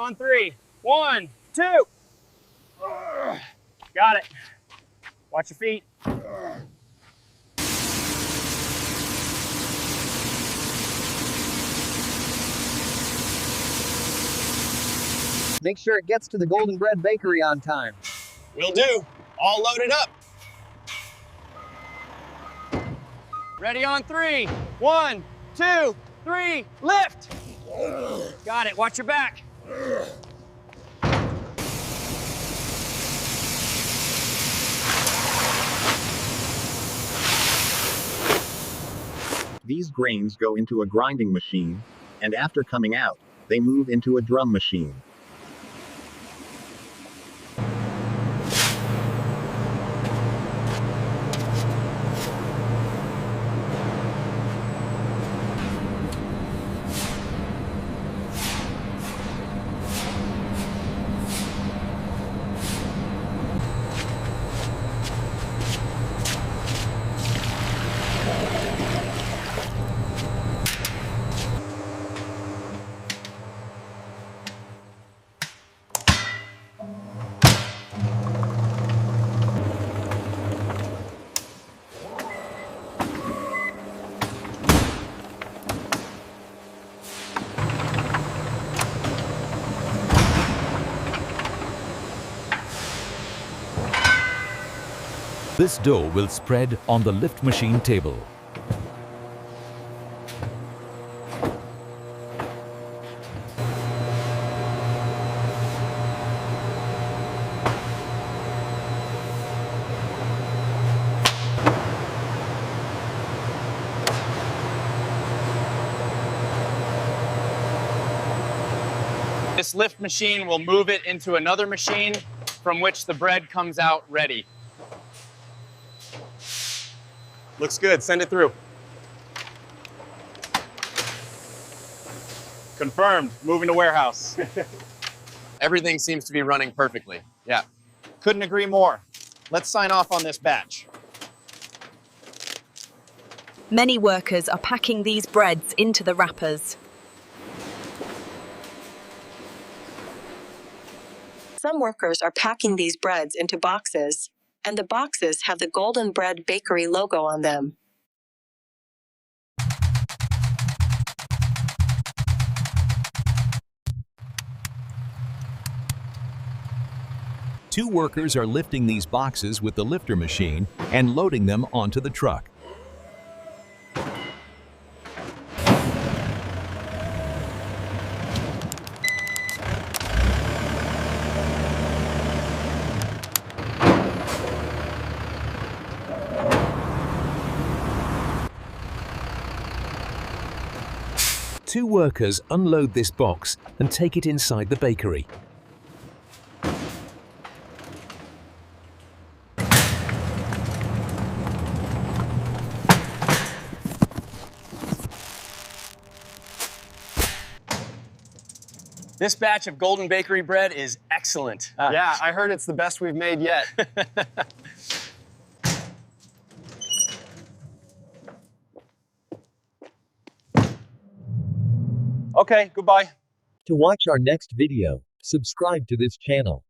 on 3. 1, 2. Got it. Watch your feet. Make sure it gets to the Golden Bread Bakery on time. Will do. All loaded up. Ready on 3. 1, 2, 3, lift. Got it. Watch your back. These grains go into a grinding machine, and after coming out, they move into a drum machine. This dough will spread on the lift machine table. This lift machine will move it into another machine from which the bread comes out ready. Looks good. Send it through. Confirmed. Moving to warehouse. Everything seems to be running perfectly. Yeah. Couldn't agree more. Let's sign off on this batch. Many workers are packing these breads into the wrappers. Some workers are packing these breads into boxes, and the boxes have the Golden Bread Bakery logo on them. Two workers are lifting these boxes with the lifter machine and loading them onto the truck. Two workers unload this box and take it inside the bakery. This batch of Golden Bakery bread is excellent. Yeah, I heard it's the best we've made yet. Okay, goodbye. To watch our next video, subscribe to this channel.